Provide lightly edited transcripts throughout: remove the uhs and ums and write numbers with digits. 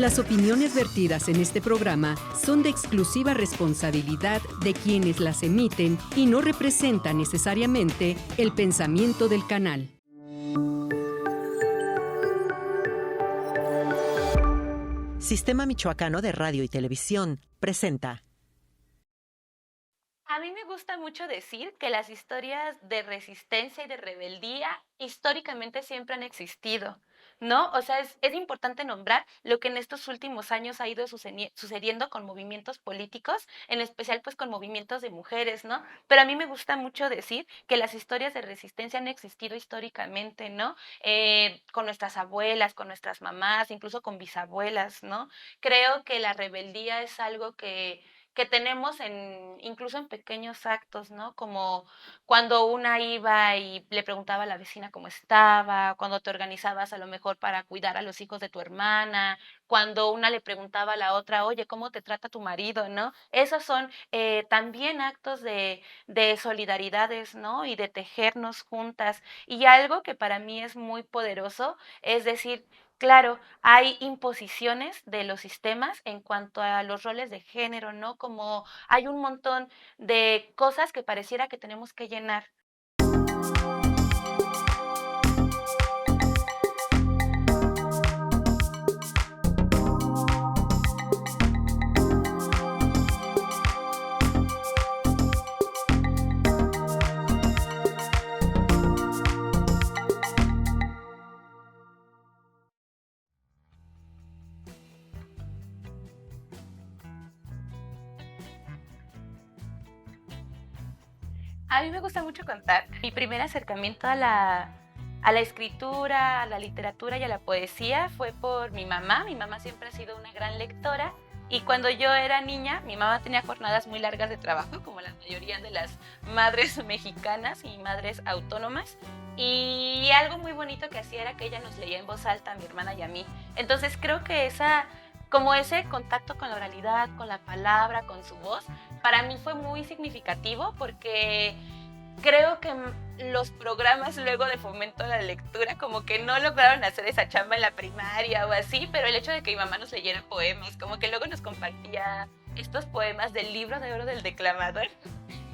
Las opiniones vertidas en este programa son de exclusiva responsabilidad de quienes las emiten y no representan necesariamente el pensamiento del canal. Sistema Michoacano de Radio y Televisión presenta. A mí me gusta mucho decir que las historias de resistencia y de rebeldía históricamente siempre han existido, ¿no? O sea, es importante nombrar lo que en estos últimos años ha ido sucediendo con movimientos políticos, en especial pues con movimientos de mujeres, ¿no? Pero a mí me gusta mucho decir que las historias de resistencia han existido históricamente, ¿no? Con nuestras abuelas, con nuestras mamás, incluso con bisabuelas, ¿no? Creo que la rebeldía es algo que tenemos incluso en pequeños actos, ¿no? Como cuando una iba y le preguntaba a la vecina cómo estaba, cuando te organizabas a lo mejor para cuidar a los hijos de tu hermana, cuando una le preguntaba a la otra, oye, ¿cómo te trata tu marido, no? Esos son también actos de solidaridades, ¿no? Y de tejernos juntas. Y algo que para mí es muy poderoso es decir, claro, hay imposiciones de los sistemas en cuanto a los roles de género, ¿no? Como hay un montón de cosas que pareciera que tenemos que llenar. A mí me gusta mucho contar. Mi primer acercamiento a la escritura, a la literatura y a la poesía fue por mi mamá. Mi mamá siempre ha sido una gran lectora y cuando yo era niña, mi mamá tenía jornadas muy largas de trabajo, como la mayoría de las madres mexicanas y madres autónomas. Y algo muy bonito que hacía era que ella nos leía en voz alta a mi hermana y a mí. Entonces creo que como ese contacto con la oralidad, con la palabra, con su voz, para mí fue muy significativo porque creo que los programas luego de fomento a la lectura como que no lograron hacer esa chamba en la primaria o así, pero el hecho de que mi mamá nos leyera poemas, como que luego nos compartía estos poemas del libro de oro del declamador.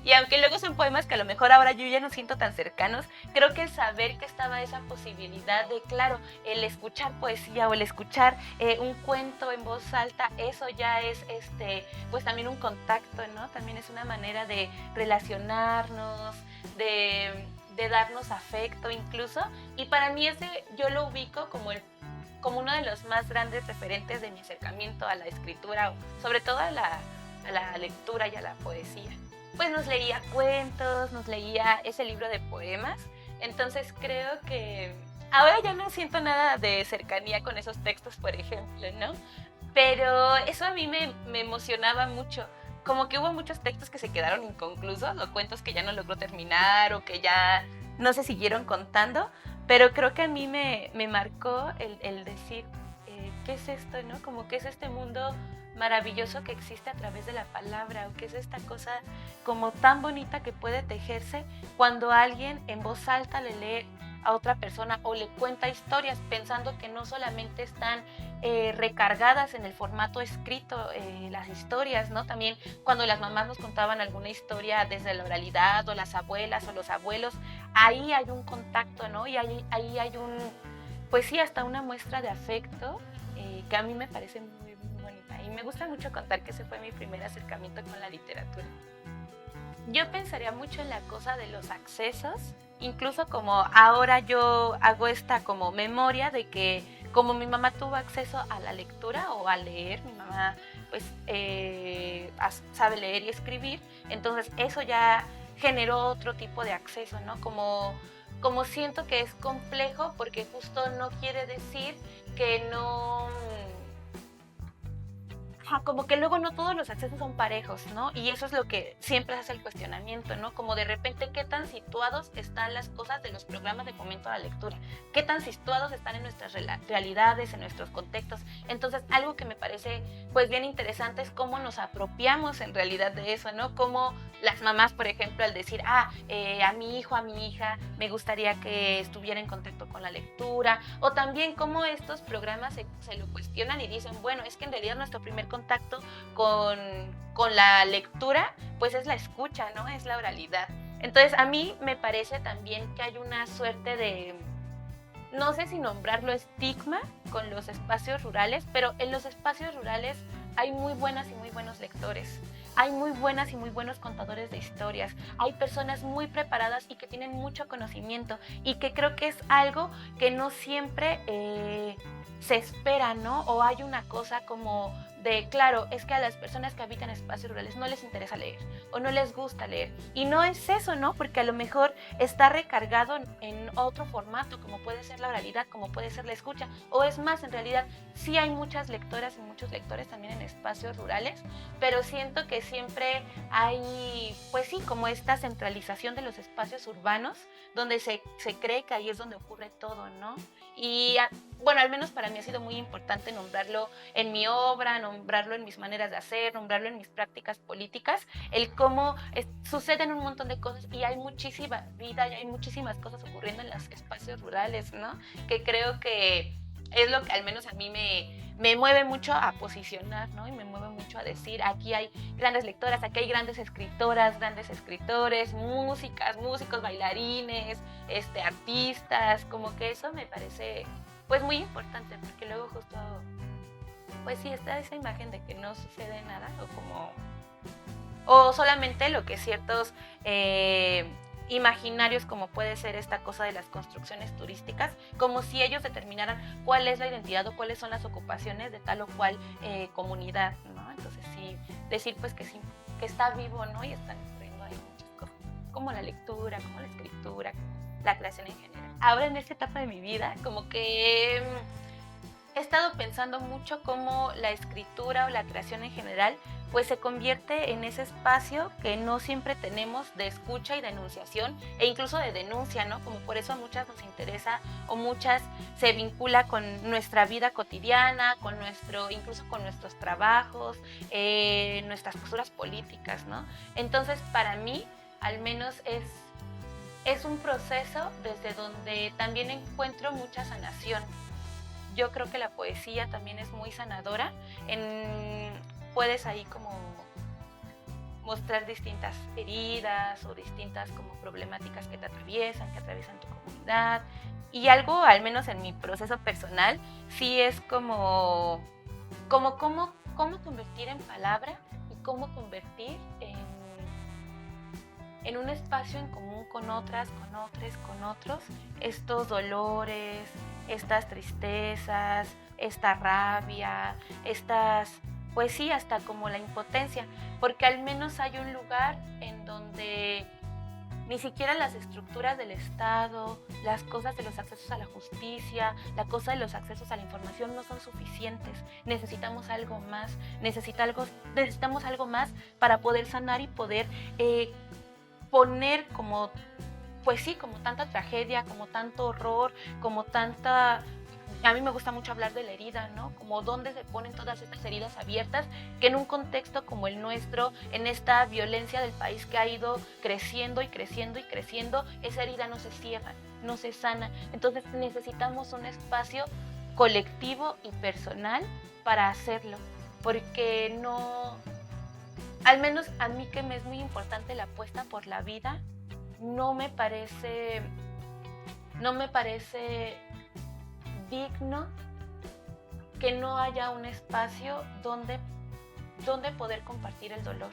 Y aunque luego son poemas que a lo mejor ahora yo ya no siento tan cercanos, creo que el saber que estaba esa posibilidad de, claro, el escuchar poesía o el escuchar un cuento en voz alta, eso ya es pues también un contacto, ¿no? También es una manera de relacionarnos, de darnos afecto incluso. Y para mí yo lo ubico como uno de los más grandes referentes de mi acercamiento a la escritura, sobre todo a la lectura y a la poesía. Pues nos leía cuentos, nos leía ese libro de poemas, entonces creo que ahora ya no siento nada de cercanía con esos textos, por ejemplo, ¿no? Pero eso a mí me emocionaba mucho, como que hubo muchos textos que se quedaron inconclusos, o cuentos que ya no logró terminar, o que ya no se siguieron contando, pero creo que a mí me marcó el decir, ¿qué es esto, no? Como que es este mundo maravilloso que existe a través de la palabra, o que es esta cosa como tan bonita que puede tejerse cuando alguien en voz alta le lee a otra persona o le cuenta historias pensando que no solamente están recargadas en el formato escrito las historias, ¿no? También cuando las mamás nos contaban alguna historia desde la oralidad o las abuelas o los abuelos, ahí hay un contacto, ¿no? Y ahí hay pues sí, hasta una muestra de afecto que a mí me parece muy, muy bonita. Y me gusta mucho contar que ese fue mi primer acercamiento con la literatura. Yo pensaría mucho en la cosa de los accesos, incluso como ahora yo hago esta como memoria de que como mi mamá tuvo acceso a la lectura o a leer, mi mamá pues sabe leer y escribir, entonces eso ya generó otro tipo de acceso, ¿no? Como siento que es complejo porque justo no quiere decir que no como que luego no todos los accesos son parejos, ¿no? Y eso es lo que siempre hace el cuestionamiento, ¿no? Como de repente, ¿qué tan situados están las cosas de los programas de fomento a la lectura? ¿Qué tan situados están en nuestras realidades, en nuestros contextos? Entonces, algo que me parece, pues, bien interesante es cómo nos apropiamos en realidad de eso, ¿no? Cómo las mamás, por ejemplo, al decir, a mi hijo, a mi hija, me gustaría que estuviera en contacto con la lectura, o también cómo estos programas se lo cuestionan y dicen, bueno, es que en realidad nuestro primer contacto con la lectura, pues es la escucha, ¿no? Es la oralidad. Entonces, a mí me parece también que hay una suerte de, no sé si nombrarlo estigma con los espacios rurales, pero en los espacios rurales hay muy buenas y muy buenos lectores. Hay muy buenas y muy buenos contadores de historias. Hay personas muy preparadas y que tienen mucho conocimiento y que creo que es algo que no siempre se espera, ¿no? O hay una cosa como de, claro, es que a las personas que habitan espacios rurales no les interesa leer o no les gusta leer. Y no es eso, ¿no? Porque a lo mejor está recargado en otro formato, como puede ser la oralidad, como puede ser la escucha. O es más, en realidad, sí hay muchas lectoras y muchos lectores también en espacios rurales, pero siento que siempre hay, pues sí, como esta centralización de los espacios urbanos, donde se cree que ahí es donde ocurre todo, ¿no? Y bueno, al menos para mí ha sido muy importante nombrarlo en mi obra, nombrarlo en mis maneras de hacer, nombrarlo en mis prácticas políticas, el cómo suceden un montón de cosas y hay muchísima vida y hay muchísimas cosas ocurriendo en los espacios rurales, ¿no? Que creo que es lo que al menos a mí me mueve mucho a posicionar, ¿no? Y me mueve mucho a decir, aquí hay grandes lectoras, aquí hay grandes escritoras, grandes escritores, músicos, bailarines, artistas, como que eso me parece pues muy importante, porque luego justo, pues sí, está esa imagen de que no sucede nada, o solamente lo que ciertos imaginarios, como puede ser esta cosa de las construcciones turísticas, como si ellos determinaran cuál es la identidad o cuáles son las ocupaciones de tal o cual comunidad, ¿no? Entonces sí, decir pues que sí, que está vivo, ¿no? Y están ocurriendo ahí muchas cosas, como la lectura, como la escritura, la creación en general. Ahora en esta etapa de mi vida, como que he estado pensando mucho cómo la escritura o la creación en general pues se convierte en ese espacio que no siempre tenemos de escucha y de enunciación e incluso de denuncia, ¿no? Como por eso a muchas nos interesa o muchas se vincula con nuestra vida cotidiana, incluso con nuestros trabajos, nuestras posturas políticas, ¿no? Entonces para mí al menos es un proceso desde donde también encuentro mucha sanación. Yo creo que la poesía también es muy sanadora. Puedes ahí como mostrar distintas heridas o distintas como problemáticas que atraviesan tu comunidad. Y algo, al menos en mi proceso personal, sí es como cómo convertir en palabra y cómo convertir en un espacio en común con otras, con otros, estos dolores, estas tristezas, esta rabia, pues sí, hasta como la impotencia, porque al menos hay un lugar en donde ni siquiera las estructuras del Estado, las cosas de los accesos a la justicia, la cosa de los accesos a la información no son suficientes. Necesitamos algo más, necesitamos algo más para poder sanar y poder poner como, pues sí, como tanta tragedia, como tanto horror, como tanta... A mí me gusta mucho hablar de la herida, ¿no? Como dónde se ponen todas estas heridas abiertas, que en un contexto como el nuestro, en esta violencia del país que ha ido creciendo y creciendo y creciendo, esa herida no se cierra, no se sana. Entonces necesitamos un espacio colectivo y personal para hacerlo, porque no... Al menos a mí que me es muy importante la apuesta por la vida, no me parece digno que no haya un espacio donde poder compartir el dolor,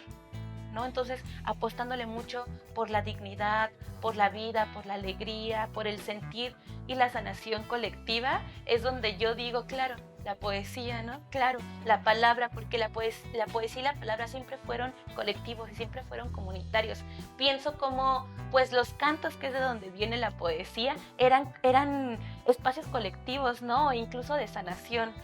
¿no? Entonces, apostándole mucho por la dignidad, por la vida, por la alegría, por el sentir y la sanación colectiva, es donde yo digo, claro, la poesía, ¿no? Claro, la palabra, porque la poesía y la palabra siempre fueron colectivos y siempre fueron comunitarios. Pienso como, pues los cantos, que es de donde viene la poesía, eran espacios colectivos, ¿no? E incluso de sanación.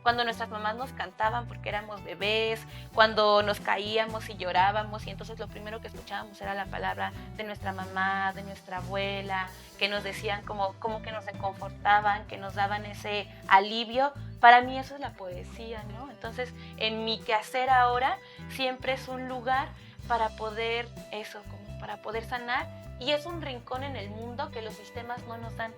Cuando nuestras mamás nos cantaban porque éramos bebés, cuando nos caíamos y llorábamos y entonces lo primero que escuchábamos era la palabra de nuestra mamá, de nuestra abuela, que nos decían como que nos reconfortaban, que nos daban ese alivio. Para mí eso es la poesía, ¿no? Entonces, en mi quehacer ahora siempre es un lugar para poder como para poder sanar, y es un rincón en el mundo que los sistemas no nos dan.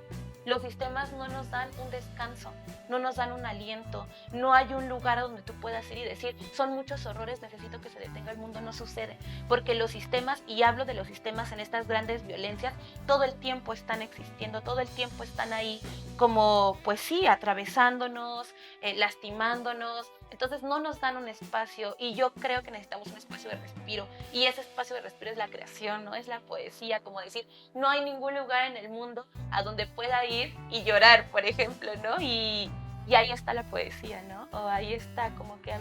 Los sistemas no nos dan un descanso, no nos dan un aliento, no hay un lugar a donde tú puedas ir y decir, son muchos horrores, necesito que se detenga el mundo. No sucede, porque los sistemas, y hablo de los sistemas en estas grandes violencias, todo el tiempo están existiendo, todo el tiempo están ahí como, pues sí, atravesándonos, lastimándonos. Entonces no nos dan un espacio, y yo creo que necesitamos un espacio de respiro, y ese espacio de respiro es la creación, ¿no? Es la poesía, como decir, no hay ningún lugar en el mundo a donde pueda ir y llorar, por ejemplo, ¿no? Y ahí está la poesía, ¿no? O ahí está, como que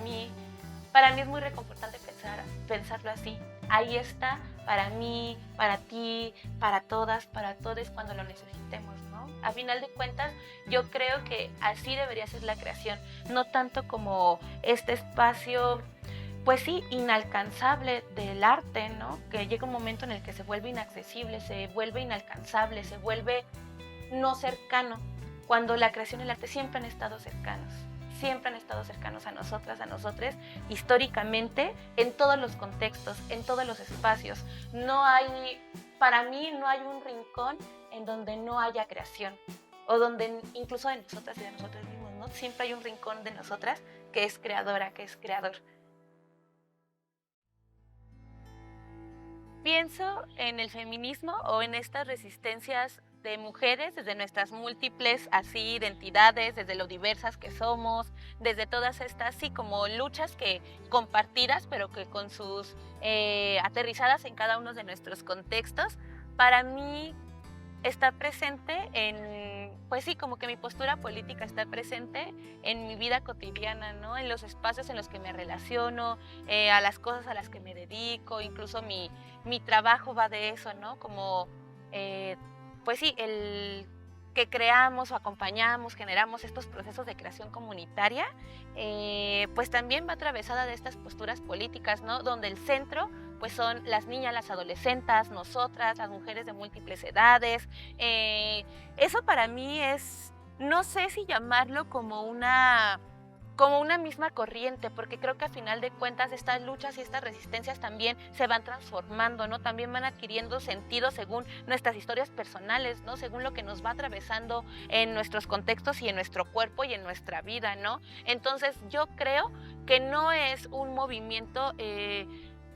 para mí es muy reconfortante pensarlo así. Ahí está, para mí, para ti, para todas, para todos, cuando lo necesitemos, ¿no? A final de cuentas, yo creo que así debería ser la creación, no tanto como este espacio, pues sí, inalcanzable del arte, ¿no? Que llega un momento en el que se vuelve inaccesible, se vuelve inalcanzable, se vuelve no cercano, cuando la creación y el arte siempre han estado cercanos. Siempre han estado cercanos a nosotras, a nosotres, históricamente, en todos los contextos, en todos los espacios. Para mí no hay un rincón en donde no haya creación, o donde incluso de nosotras y de nosotros mismos, ¿no? Siempre hay un rincón de nosotras que es creadora, que es creador. Pienso en el feminismo o en estas resistencias de mujeres desde nuestras múltiples identidades, desde lo diversas que somos, desde todas estas como luchas que compartidas, pero que con sus aterrizadas en cada uno de nuestros contextos. Para mí está presente pues sí, como que mi postura política está presente en mi vida cotidiana, ¿no? En los espacios en los que me relaciono, a las cosas a las que me dedico, incluso mi trabajo va de eso, ¿no? Como, pues sí, el que creamos o acompañamos, generamos estos procesos de creación comunitaria, pues también va atravesada de estas posturas políticas, ¿no? Donde el centro pues son las niñas, las adolescentes, nosotras, las mujeres de múltiples edades. Eso para mí es, no sé si llamarlo como una misma corriente, porque creo que a final de cuentas estas luchas y estas resistencias también se van transformando, ¿no? También van adquiriendo sentido según nuestras historias personales, ¿no? Según lo que nos va atravesando en nuestros contextos y en nuestro cuerpo y en nuestra vida, ¿no? Entonces yo creo que no es un movimiento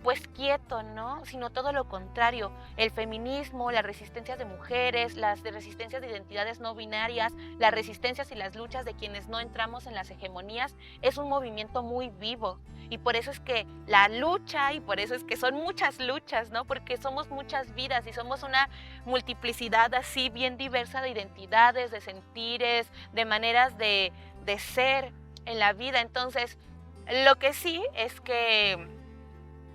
pues quieto, ¿no? Sino todo lo contrario. El feminismo, las resistencias de mujeres, las resistencias de identidades no binarias, las resistencias y las luchas de quienes no entramos en las hegemonías, es un movimiento muy vivo. Y por eso es que la lucha, y por eso es que son muchas luchas, ¿no? Porque somos muchas vidas y somos una multiplicidad así bien diversa de identidades, de sentires, de maneras de ser en la vida. Entonces, lo que sí es que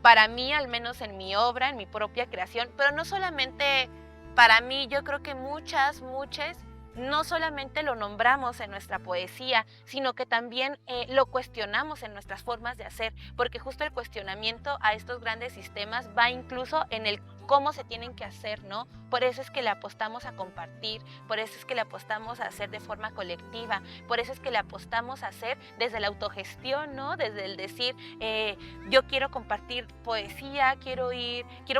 para mí, al menos en mi obra, en mi propia creación, pero no solamente para mí, yo creo que muchas, no solamente lo nombramos en nuestra poesía, sino que también lo cuestionamos en nuestras formas de hacer, porque justo el cuestionamiento a estos grandes sistemas va incluso en el cómo se tienen que hacer, ¿no? Por eso es que le apostamos a compartir, por eso es que le apostamos a hacer de forma colectiva, por eso es que le apostamos a hacer desde la autogestión, ¿no? Desde el decir, yo quiero compartir poesía, quiero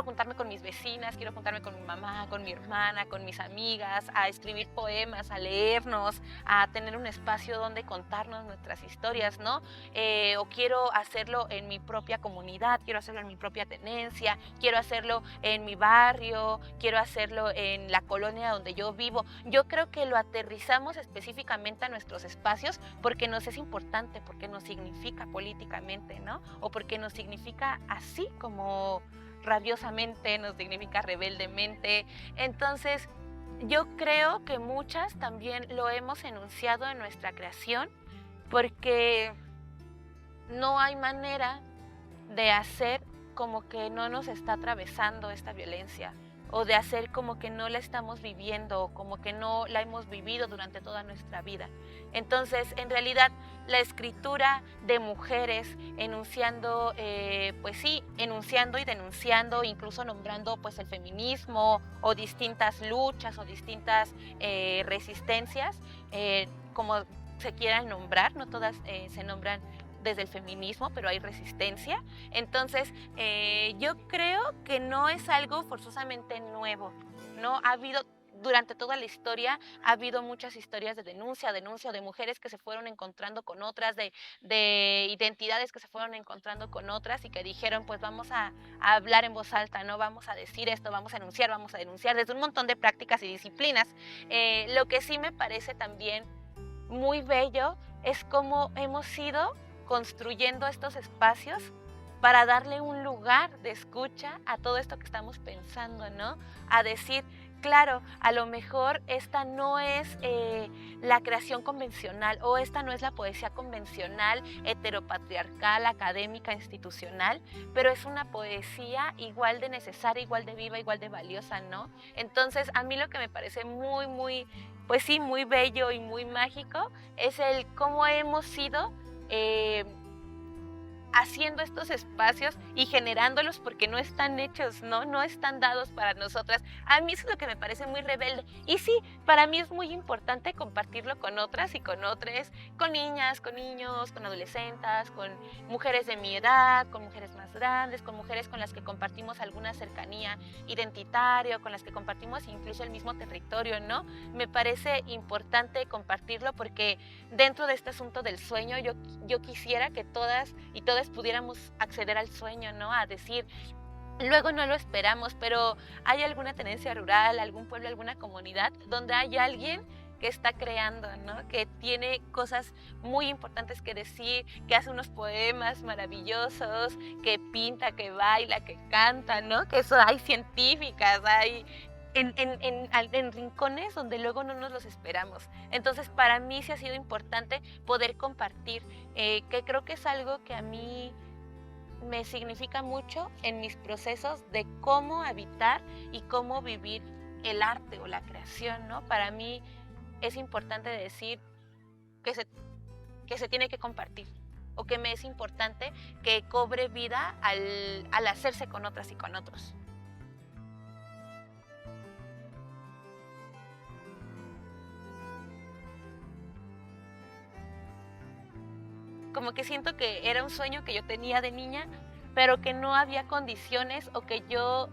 juntarme con mis vecinas, quiero juntarme con mi mamá, con mi hermana, con mis amigas, a escribir poemas, a leernos, a tener un espacio donde contarnos nuestras historias, ¿no? O quiero hacerlo en mi propia comunidad, quiero hacerlo en mi propia tenencia, quiero hacerlo en mi barrio, quiero hacerlo en la colonia donde yo vivo. Yo creo que lo aterrizamos específicamente a nuestros espacios porque nos es importante, porque nos significa políticamente, ¿no? O porque nos significa así como rabiosamente, nos significa rebeldemente. Entonces, yo creo que muchas también lo hemos enunciado en nuestra creación porque no hay manera de hacer como que no nos está atravesando esta violencia. o de hacer como que no la estamos viviendo o como que no la hemos vivido durante toda nuestra vida. Entonces, en realidad, la escritura de mujeres enunciando, pues sí, enunciando y denunciando, incluso nombrando pues el feminismo o distintas luchas o distintas resistencias, como se quieran nombrar, no todas se nombran desde el feminismo, pero hay resistencia. Entonces, yo creo que no es algo forzosamente nuevo, ¿no? Ha habido, durante toda la historia, ha habido muchas historias de denuncia de mujeres que se fueron encontrando con otras, de identidades que se fueron encontrando con otras y que dijeron, pues vamos a hablar en voz alta, ¿no? Vamos a decir esto, vamos a enunciar, vamos a denunciar, desde un montón de prácticas y disciplinas. Lo que sí me parece también muy bello es cómo hemos ido construyendo estos espacios para darle un lugar de escucha a todo esto que estamos pensando, ¿no? A decir, claro, a lo mejor esta no es la creación convencional o esta no es la poesía convencional, heteropatriarcal, académica, institucional, pero es una poesía igual de necesaria, igual de viva, igual de valiosa, ¿no? Entonces, a mí lo que me parece muy, pues sí, muy bello y muy mágico es el cómo hemos sido haciendo estos espacios y generándolos porque no están hechos, no están dados para nosotras. A mí eso es lo que me parece muy rebelde. Y sí, para mí es muy importante compartirlo con otras y con otros, con niñas, con niños, con adolescentes, con mujeres de mi edad, con mujeres más grandes, con mujeres con las que compartimos alguna cercanía identitaria, con las que compartimos incluso el mismo territorio, ¿no? Me parece importante compartirlo porque dentro de este asunto del sueño yo quisiera que todas y todos pudiéramos acceder al sueño, ¿no? A decir, luego no lo esperamos, pero hay alguna tenencia rural, algún pueblo, alguna comunidad donde hay alguien que está creando, ¿no? Que tiene cosas muy importantes que decir, que hace unos poemas maravillosos, que pinta, que baila, que canta, ¿no? Que eso hay científicas, hay en rincones donde luego no nos los esperamos. Entonces, para mí sí ha sido importante poder compartir, que creo que es algo que a mí me significa mucho en mis procesos de cómo habitar y cómo vivir el arte o la creación, ¿no? Para mí es importante decir que se tiene que compartir o que me es importante que cobre vida al hacerse con otras y con otros. Como que siento que era un sueño que yo tenía de niña, pero que no había condiciones o que yo,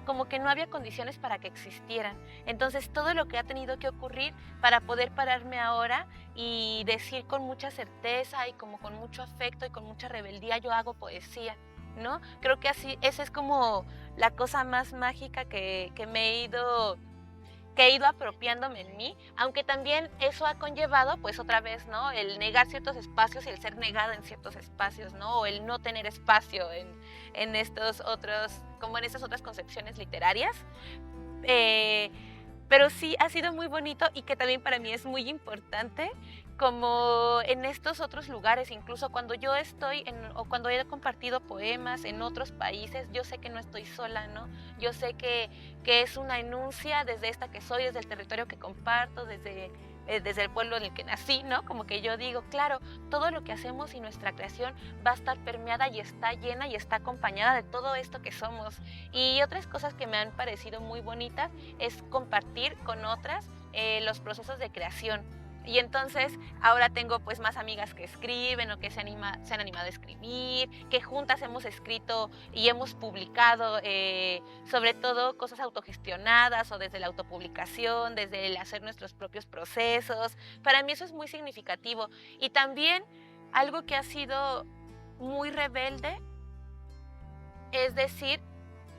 como que no había condiciones para que existieran. Entonces todo lo que ha tenido que ocurrir para poder pararme ahora y decir con mucha certeza y como con mucho afecto y con mucha rebeldía, yo hago poesía, ¿no? Creo que así, esa es como la cosa más mágica que he ido apropiándome en mí, aunque también eso ha conllevado, pues otra vez, ¿no? El negar ciertos espacios y el ser negada en ciertos espacios, ¿no? O el no tener espacio en estos otros, como en estas otras concepciones literarias. Pero sí ha sido muy bonito y que también para mí es muy importante, como en estos otros lugares, incluso cuando yo estoy o cuando he compartido poemas en otros países, yo sé que no estoy sola, ¿no? Yo sé que es una enuncia desde esta que soy, desde el territorio que comparto, desde el pueblo en el que nací, ¿no? Como que yo digo, claro, todo lo que hacemos y nuestra creación va a estar permeada y está llena y está acompañada de todo esto que somos. Y otras cosas que me han parecido muy bonitas es compartir con otras los procesos de creación. Y entonces ahora tengo pues más amigas que escriben o que se han animado a escribir, que juntas hemos escrito y hemos publicado sobre todo cosas autogestionadas o desde la autopublicación, desde el hacer nuestros propios procesos. Para mí eso es muy significativo. Y también algo que ha sido muy rebelde es decir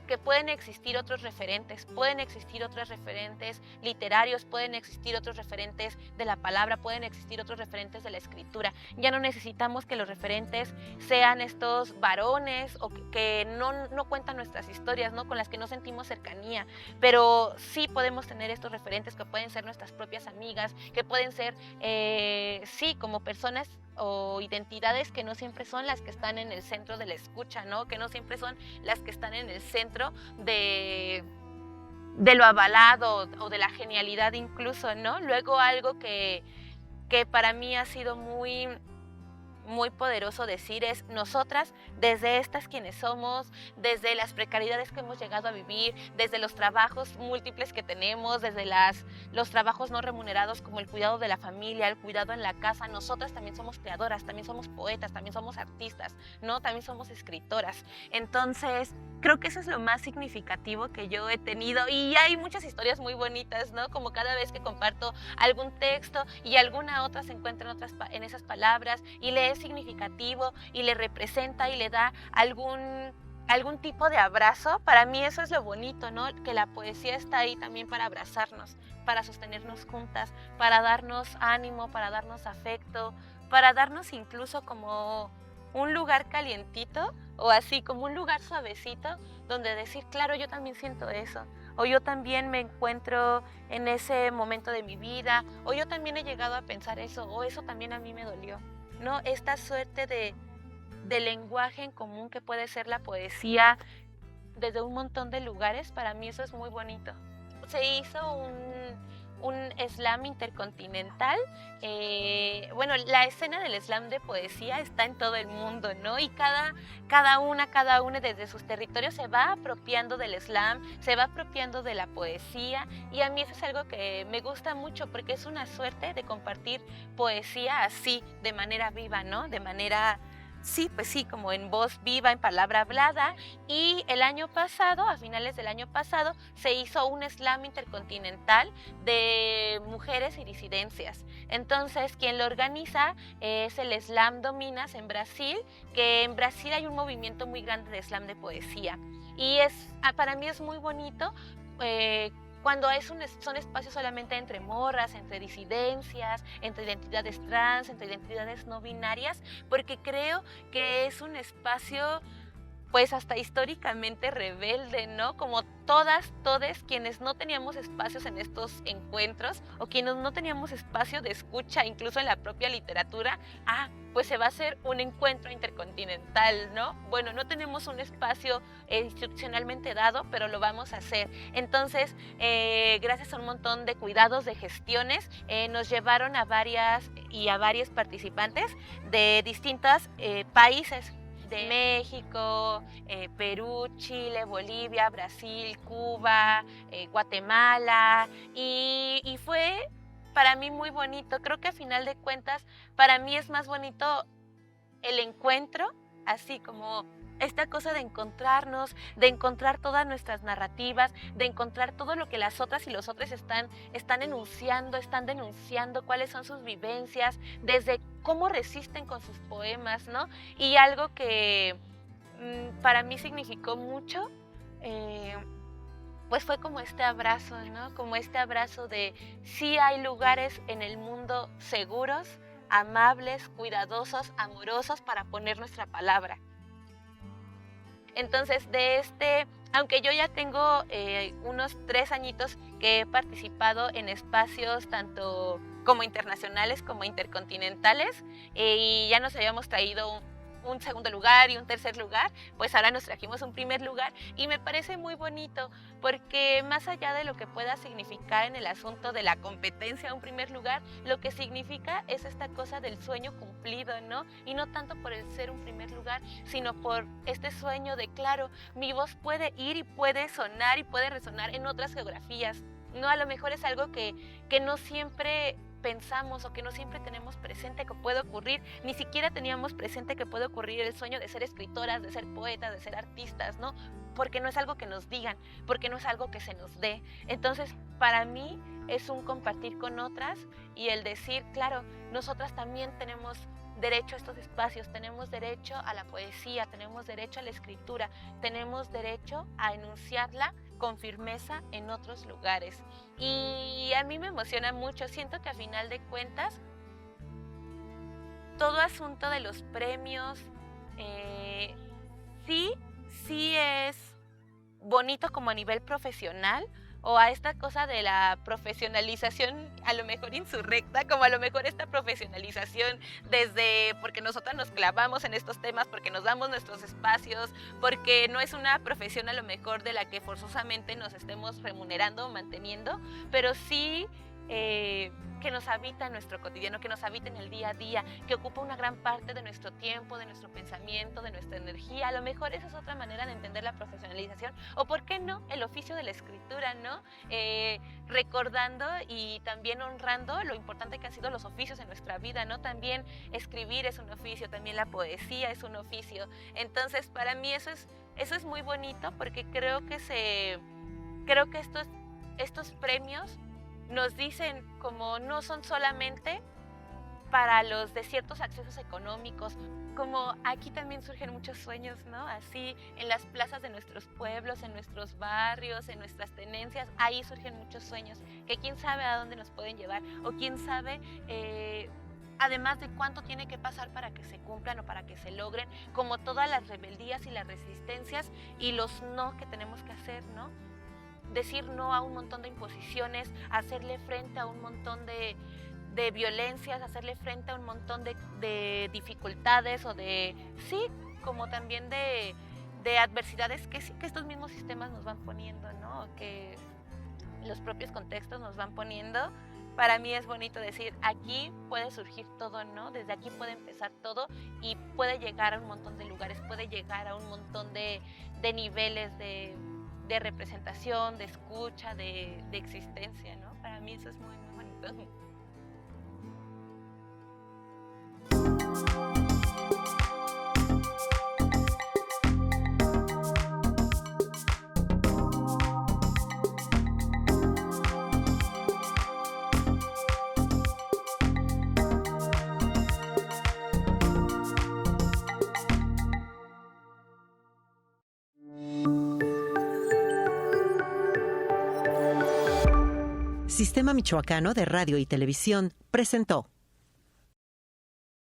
que pueden existir otros referentes literarios, pueden existir otros referentes de la palabra, pueden existir otros referentes de la escritura. Ya no necesitamos que los referentes sean estos varones o que no cuentan nuestras historias, ¿no? Con las que no sentimos cercanía, pero sí podemos tener estos referentes que pueden ser nuestras propias amigas, que pueden ser, sí, como personas o identidades que no siempre son las que están en el centro de la escucha, ¿no? Que no siempre son las que están en el centro de de lo avalado o de la genialidad incluso, ¿no? Luego algo que para mí ha sido muy poderoso decir es: nosotras, desde estas quienes somos, desde las precariedades que hemos llegado a vivir, desde los trabajos múltiples que tenemos, desde los trabajos no remunerados como el cuidado de la familia, el cuidado en la casa, nosotras también somos creadoras, también somos poetas, también somos artistas, ¿no? También somos escritoras. Entonces, creo que eso es lo más significativo que yo he tenido, y hay muchas historias muy bonitas, ¿no? Como cada vez que comparto algún texto y alguna otra se encuentra en esas palabras y le es significativo y le representa y le da algún tipo de abrazo. Para mí eso es lo bonito, ¿no? Que la poesía está ahí también para abrazarnos, para sostenernos juntas, para darnos ánimo, para darnos afecto, para darnos incluso como un lugar calientito o así como un lugar suavecito donde decir: claro, yo también siento eso, o yo también me encuentro en ese momento de mi vida, o yo también he llegado a pensar eso, o eso también a mí me dolió, ¿no? Esta suerte de lenguaje en común que puede ser la poesía desde un montón de lugares, para mí eso es muy bonito. Se hizo un slam intercontinental. Bueno, la escena del slam de poesía está en todo el mundo, ¿no? Y cada una desde sus territorios se va apropiando del slam, se va apropiando de la poesía, y a mí eso es algo que me gusta mucho porque es una suerte de compartir poesía así, de manera viva, ¿no? De manera... Sí, pues sí, como en voz viva, en palabra hablada. Y el año pasado, a finales del año pasado, se hizo un slam intercontinental de mujeres y disidencias. Entonces, quien lo organiza es el Slam Dominas en Brasil, que en Brasil hay un movimiento muy grande de slam de poesía. Y para mí es muy bonito cuando son espacios solamente entre morras, entre disidencias, entre identidades trans, entre identidades no binarias, porque creo que es un espacio pues hasta históricamente rebelde, ¿no? Como todas quienes no teníamos espacios en estos encuentros o quienes no teníamos espacio de escucha, incluso en la propia literatura, pues se va a hacer un encuentro intercontinental, ¿no? Bueno, no tenemos un espacio institucionalmente dado, pero lo vamos a hacer. Entonces, gracias a un montón de cuidados, de gestiones, nos llevaron a varios participantes de distintos países, de México, Perú, Chile, Bolivia, Brasil, Cuba, Guatemala, y fue para mí muy bonito. Creo que a final de cuentas para mí es más bonito el encuentro, así como esta cosa de encontrarnos, de encontrar todas nuestras narrativas, de encontrar todo lo que las otras y los otros están enunciando, están denunciando, cuáles son sus vivencias, desde cómo resisten con sus poemas, ¿no? Y algo que para mí significó mucho, pues fue como este abrazo, ¿no? Como este abrazo de sí hay lugares en el mundo seguros, amables, cuidadosos, amorosos para poner nuestra palabra. Entonces, aunque yo ya tengo unos 3 añitos que he participado en espacios tanto como internacionales como intercontinentales, y ya nos habíamos traído un segundo lugar y un tercer lugar, pues ahora nos trajimos un primer lugar, y me parece muy bonito porque más allá de lo que pueda significar en el asunto de la competencia a un primer lugar, lo que significa es esta cosa del sueño cumplido, ¿no? Y no tanto por el ser un primer lugar, sino por este sueño de, claro, mi voz puede ir y puede sonar y puede resonar en otras geografías, ¿no? A lo mejor es algo que no siempre pensamos o que no siempre tenemos presente que puede ocurrir. Ni siquiera teníamos presente que puede ocurrir el sueño de ser escritoras, de ser poetas, de ser artistas, ¿no? Porque no es algo que nos digan, porque no es algo que se nos dé. Entonces, para mí es un compartir con otras y el decir, claro, nosotras también tenemos derecho a estos espacios, tenemos derecho a la poesía, tenemos derecho a la escritura, tenemos derecho a enunciarla con firmeza en otros lugares. Y a mí me emociona mucho, siento que a final de cuentas, todo asunto de los premios, sí es bonito como a nivel profesional, o a esta cosa de la profesionalización a lo mejor insurrecta, como a lo mejor esta profesionalización desde porque nosotras nos clavamos en estos temas, porque nos damos nuestros espacios, porque no es una profesión a lo mejor de la que forzosamente nos estemos remunerando o manteniendo, pero sí que nos habita en nuestro cotidiano, que nos habita en el día a día, que ocupa una gran parte de nuestro tiempo, de nuestro pensamiento, de nuestra energía. A lo mejor esa es otra manera de entender la profesionalización, o por qué no, el oficio de la escritura, ¿no? Recordando y también honrando lo importante que han sido los oficios en nuestra vida, ¿no? También escribir es un oficio, también la poesía es un oficio. Entonces, para mí eso es muy bonito, porque creo que estos premios nos dicen como no son solamente para los de ciertos accesos económicos, como aquí también surgen muchos sueños, ¿no? Así en las plazas de nuestros pueblos, en nuestros barrios, en nuestras tenencias, ahí surgen muchos sueños que quién sabe a dónde nos pueden llevar, o quién sabe además de cuánto tiene que pasar para que se cumplan o para que se logren, como todas las rebeldías y las resistencias y los no que tenemos que hacer, ¿no? Decir no a un montón de imposiciones, hacerle frente a un montón de violencias, hacerle frente a un montón de dificultades o como también de adversidades que sí que estos mismos sistemas nos van poniendo, ¿no? Que los propios contextos nos van poniendo. Para mí es bonito decir, aquí puede surgir todo, ¿no? Desde aquí puede empezar todo y puede llegar a un montón de lugares, puede llegar a un montón de niveles de representación, de escucha, de existencia, ¿no? Para mí eso es muy, muy bonito. Sistema Michoacano de Radio y Televisión presentó